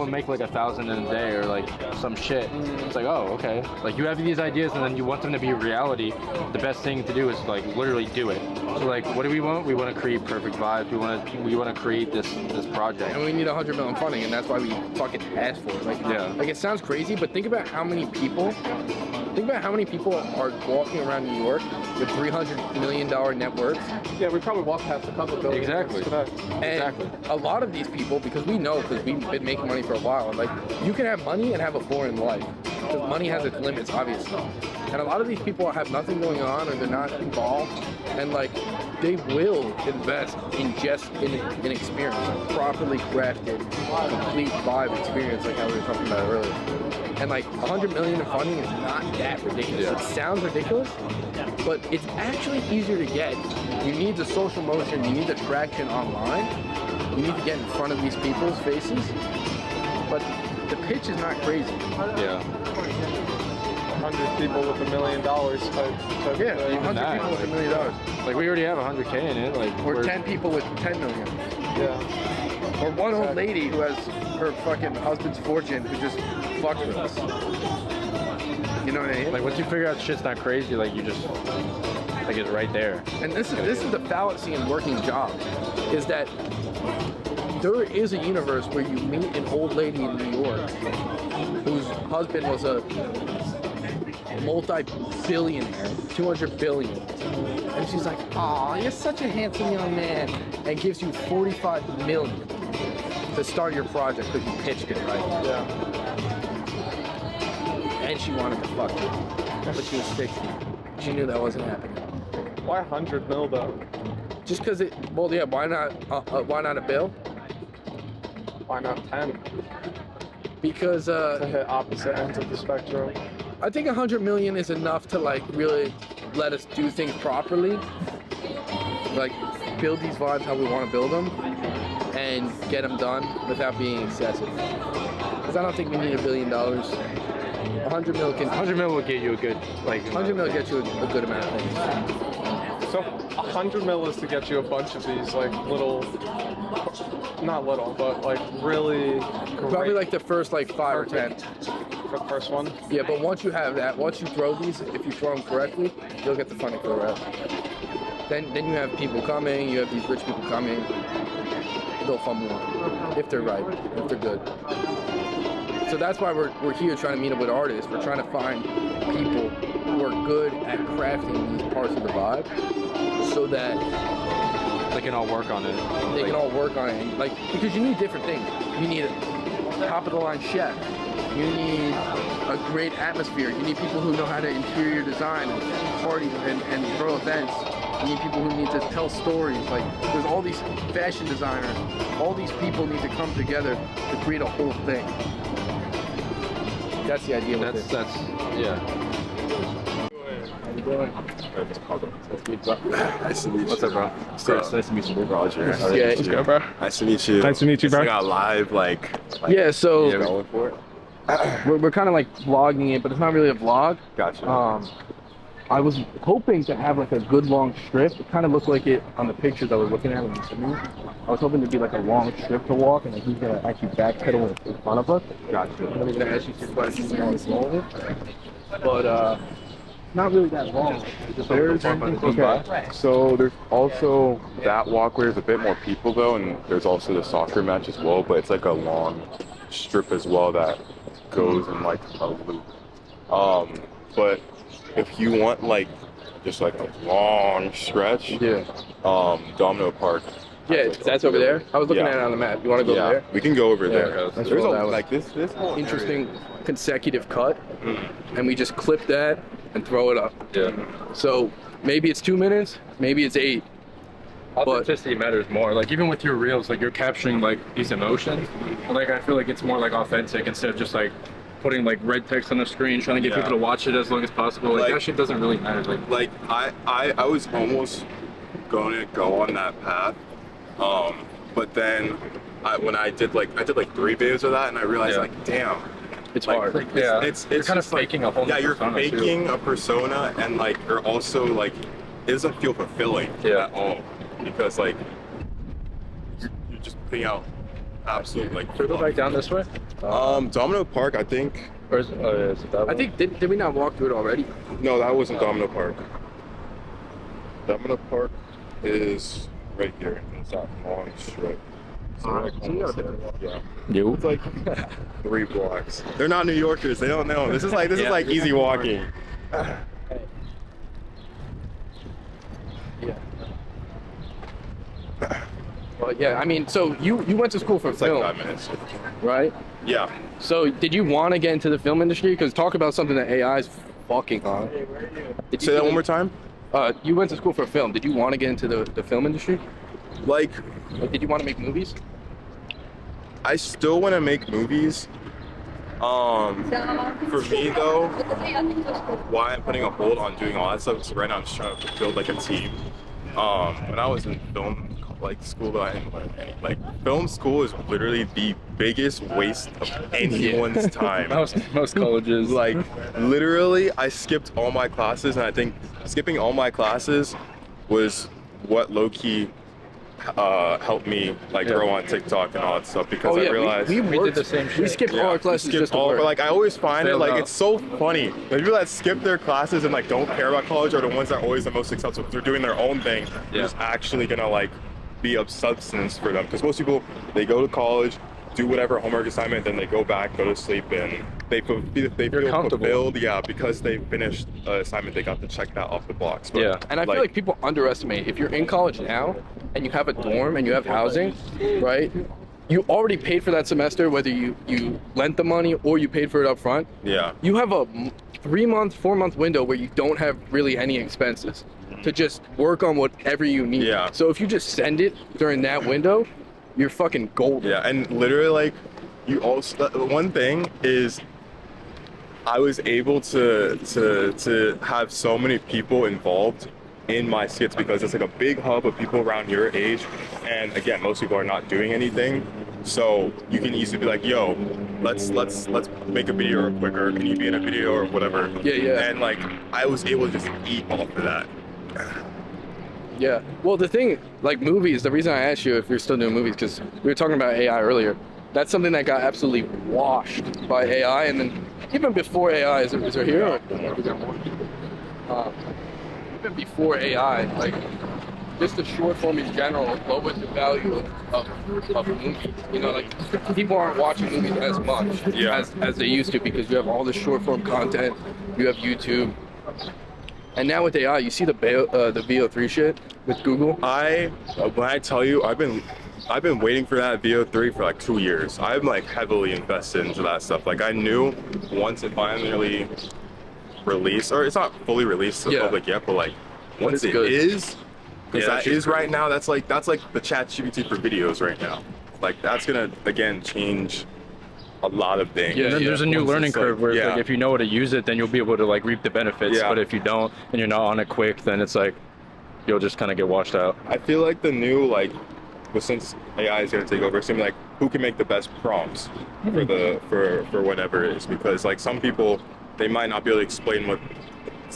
and make like 1,000 in a day or like some shit. It's like, oh, okay. Like you have these ideas and then you want them to be reality. The best thing to do is like literally do it. So like, what do we want? We want to create perfect vibes. We want to create this project. And we need 100 million funding, and that's why we fucking asked for it. Like, like it sounds crazy, but think about how many people. Think about how many people are walking around New York with $300 million net worths. Yeah, we probably walked past a couple of buildings. Exactly. And a lot of these people, because we know, because we've been making money for a while, like you can have money and have a boring life. Because money has its limits, obviously. And a lot of these people have nothing going on, or they're not involved, and like they will invest in just an experience, a properly crafted, complete vibe experience, like how we were talking about earlier. And like 100 million in funding is not that ridiculous. Yeah. It sounds ridiculous, but it's actually easier to get. You need the social motion, you need the traction online, you need to get in front of these people's faces, but the pitch is not crazy. Yeah. 100 people with $1 million type Yeah, thing. 100 people with $1 million. Like we already have 100K in it. Like Or 10 people with 10 million. Yeah. Or one old lady who has her fucking husband's fortune who just fucks with us. You know what I mean? Like once you figure out shit's not crazy, like you just like it's right there. And this is the fallacy in working jobs, is that there is a universe where you meet an old lady in New York whose husband was a multi-billionaire, 200 billion. And she's like, "Aw, you're such a handsome young man," and gives you 45 million to start your project because you pitched it right. Yeah. And she wanted to fuck you, but she was 60. She knew that wasn't happening. Why 100 mil though? Just because it, well, yeah, why not a bill? Why not 10? Because To hit opposite ends of the spectrum. I think 100 million is enough to like really let us do things properly, like build these vibes how we want to build them, and get them done without being excessive. Because I don't think we need $1 billion. 100 mil can. 100 mil will get you a good like. 100 mil gets you a good amount of things. So 100 mil is to get you a bunch of these like little, not little, but like really great. Probably like the first like 5 or 10. For the first one. Yeah, but once you have that, once you throw these, if you throw them correctly, you'll get the funding for the rest. Then you have people coming, you have these rich people coming, they'll fund more, if they're right, if they're good. So that's why we're here trying to meet up with artists. We're trying to find people who are good at crafting these parts of the vibe so that They can all work on it. they can all work on it. Like, because you need different things. You need a top of the line chef. You need a great atmosphere. You need people who know how to interior design and party and throw events. You need people who need to tell stories. Like, there's all these fashion designers. All these people need to come together to create a whole thing. That's the idea with it. That's yeah. How you doing? Nice to meet you. What's up, bro? Chris, Nice to meet you. Roger. Yeah. Let's go, bro. Nice to meet you. Nice to meet you, bro. We got live, like Yeah, so going for it. we're kind of like vlogging it, but it's not really a vlog. Gotcha. I was hoping to have like a good long strip. It kind of looked like it on the pictures I was looking at when you sent me. I was hoping to be like a long strip to walk, and then he's gonna actually backpedal in front of us. Gotcha. And then he's gonna ask you some questions on this moment. But not really that long. There's, okay. So there's also that walkway. There's a bit more people though, and there's also the soccer match as well. But it's like a long strip as well that goes in like a loop. But if you want like just like a long stretch, Yeah. Domino Park. Yeah, that's over there. I was looking Yeah. at it on the map. You want to go Yeah, over there? we can go over Yeah, there. let's There's roll a that one. like this whole Interesting area. consecutive cut, and we just clip that and throw it up. Yeah. So maybe it's 2 minutes, maybe it's 8. Authenticity matters more. Like even with your reels, like you're capturing like these emotions. Like I feel like it's more like authentic instead of just like putting like red text on the screen, trying to get Yeah. people to watch it as long as possible. Like that shit doesn't really matter. Like I was almost going to go on that path, but then when I did like 3 videos of that, and I realized Yeah. like, damn, It's like, hard. Yeah. it's You're kind of just, like, faking a whole new yeah, you're persona, too. faking a persona, and like you're also like it doesn't feel fulfilling Yeah. at all because like you're just putting out absolute like. Should we go back down this way? Domino Park, I think. Or is, oh, yeah, is it that I one? think did we not walk through it already? No, that wasn't Domino Park. Domino Park is right here. It's that long strip. So like almost yeah. You. It's like 3 blocks. They're not New Yorkers. They don't know. This is like is like easy walking. Yeah. Well, yeah. I mean, so you went to school for It's like film, 5 minutes. right? Yeah. So did you want to get into the film industry? Because talk about something that AI is fucking on. Did Say that one more time. You went to school for film. Did you want to get into the film industry? Like, Like, did you want to make movies? I still want to make movies. For me though, why I'm putting a hold on doing all that stuff is right now I'm just trying to build like a team. When I was in film like school, though, I didn't learn any. Like, film school is literally the biggest waste of anyone's time. Most colleges. Like, literally, I skipped all my classes, and I think skipping all my classes was what low-key helped me like grow on TikTok and all that stuff, because I realized we did worked, the same We shit. skipped all our classes skipped just to all, work. but like I always find it Failed like out. it's so funny. The people that skip their classes and like don't care about college are the ones that are always the most successful, because they're doing their own thing. Yeah. It's actually gonna like be of substance for them, because most people, they go to college, do whatever homework assignment, then they go back, go to sleep, and they feel comfortable. fulfilled, because they finished an assignment, they got to check that off the box. But, Yeah. And I feel like people underestimate, if you're in college now and you have a dorm and you have housing, right? You already paid for that semester, whether you lent the money or you paid for it up front. yeah. You have a 3-month, 4-month window where you don't have really any expenses to just work on whatever you need. Yeah. So if you just send it during that window, you're fucking golden. Yeah, and literally, like, you also, the one thing is, I was able to have so many people involved in my skits, because it's like a big hub of people around your age, and again, most people are not doing anything, so you can easily be like, yo, let's make a video real quick, or can you be in a video or whatever. Yeah. And like, I was able to just eat off of that. Yeah. Well, the thing, like movies, the reason I asked you if you're still doing movies, because we were talking about AI earlier. That's something that got absolutely washed by AI, and then even before AI, is there here? Or we got more? Even before AI, like just the short form in general lowered the value of movies. You know, like people aren't watching movies as much as they used to, because you have all the short form content. You have YouTube. And now with AI, you see the VO3 shit with Google. When I tell you, I've been waiting for that VO3 for like 2 years. I'm like heavily invested into that stuff. Like, I knew once it finally released, or it's not fully released to the public yet, but like once it is, because that is right now, that's like the ChatGPT for videos right now. Like, that's gonna again change a lot of things. Yeah, and then there's a new Once learning it's, like, curve where it's like, if you know how to use it, then you'll be able to like reap the benefits. Yeah. But if you don't and you're not on it quick, then it's like you'll just kind of get washed out. I feel like the new, like, but since AI is gonna take over, it's gonna be like, who can make the best prompts for whatever it is, because like some people, they might not be able to explain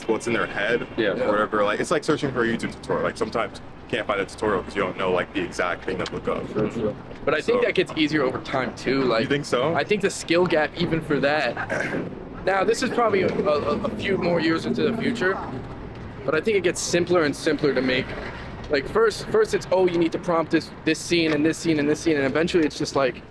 what's in their head or whatever. Like, it's like searching for a YouTube tutorial. Like, sometimes you can't find a tutorial because you don't know like the exact thing to look up. But I think that gets easier over time too. Like, You think so? I think the skill gap, even for that. Now, this is probably a few more years into the future, but I think it gets simpler and simpler to make. Like first it's, oh, you need to prompt this scene and this scene and this scene, and eventually it's just like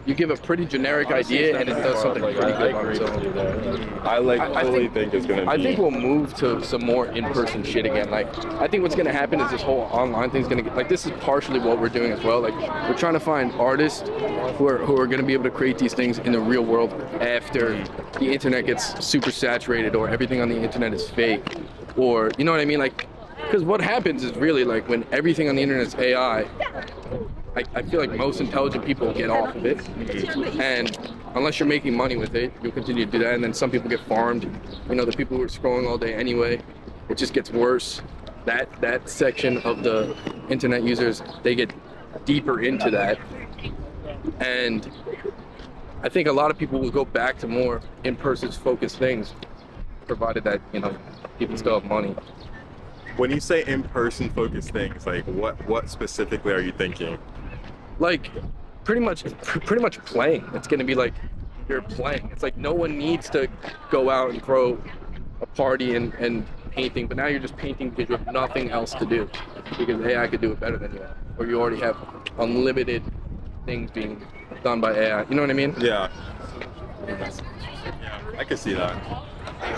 you give a pretty generic idea and it does something pretty good on its own. I fully think it's gonna be. I think we'll move to some more in-person shit again. Like, I think what's gonna happen is this whole online thing's gonna get, like, this is partially what we're doing as well. Like, we're trying to find artists who are gonna be able to create these things in the real world after the internet gets super saturated, or everything on the internet is fake, or, you know what I mean? Like, because what happens is really, like, when everything on the internet is AI, I feel like most intelligent people get off of it, and unless you're making money with it, you'll continue to do that. And then some people get farmed. You know, the people who are scrolling all day anyway, it just gets worse. That section of the internet users, they get deeper into that, and I think a lot of people will go back to more in-person focused things, provided that, you know, people still have money. When you say in-person focused things, like what specifically are you thinking? Like, pretty much playing. It's gonna be like you're playing. It's like no one needs to go out and throw a party and painting, but now you're just painting because you have nothing else to do because AI could do it better than you, or you already have unlimited things being done by AI. You know what I mean? Yeah. I can see that.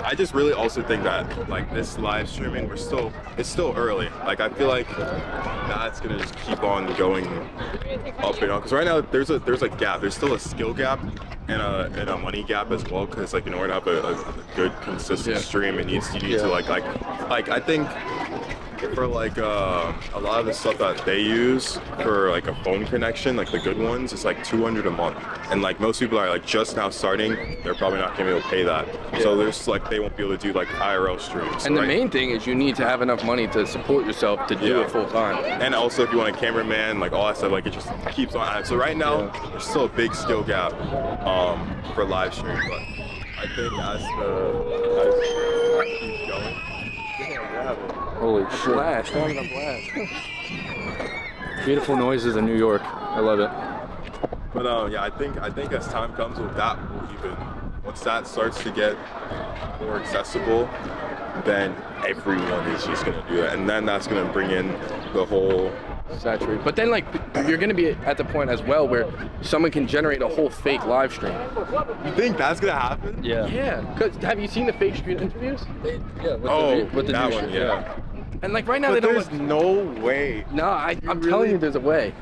I just really also think that like this live streaming, it's still early. Like I feel like that's gonna just keep on going up and up. Because right now there's a gap. There's still a skill gap and a money gap as well. Because like in order to have a good consistent stream, it needs you need to like I think for like a lot of the stuff that they use for like a phone connection, like the good ones, it's like $200 a month, and like most people are like just now starting, they're probably not gonna be able to pay that. So there's like they won't be able to do like IRL streams. And the main thing is you need to have enough money to support yourself to do it full time. And also if you want a cameraman, like all that stuff, like it just keeps on. So right now there's still a big skill gap for live streaming, but I think as it keeps going. Holy shit. Blast, having a blast. Beautiful noises in New York. I love it. But yeah, I think as time comes with that, once that starts to get more accessible, then everyone is just gonna do it, and then that's gonna bring in the whole Saturate. But then like you're gonna be at the point as well where someone can generate a whole fake live stream. You think that's gonna happen? Yeah. Yeah. Cause have you seen the fake street interviews? Yeah. With the that one, yeah. And like right now But they don't. there's no way. No, I'm telling you, there's a way.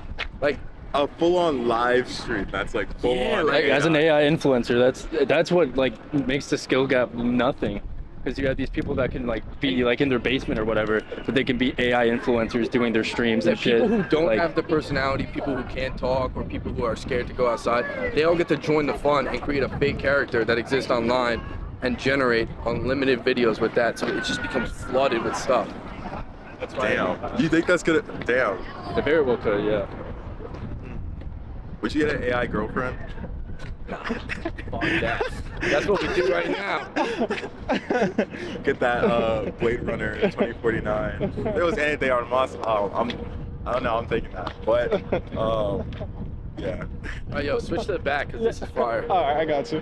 Like. A full-on live stream that's like full-on. Yeah, Like, as an AI influencer, that's what like makes the skill gap nothing. Because you have these people that can like be like in their basement or whatever, but they can be AI influencers doing their streams and shit. People who don't like, have the personality, people who can't talk, or people who are scared to go outside, they all get to join the fun and create a fake character that exists online and generate unlimited videos with that. So it just becomes flooded with stuff. That's damn. You think that's gonna? Damn. the very well could, yeah. Would you get an AI girlfriend? That's what we do right now. Get that Blade Runner 2049. If there was anything on Mars, I don't know. I'm thinking that, but yeah. Oh, yo, switch to the back because this is fire. All right, I got you.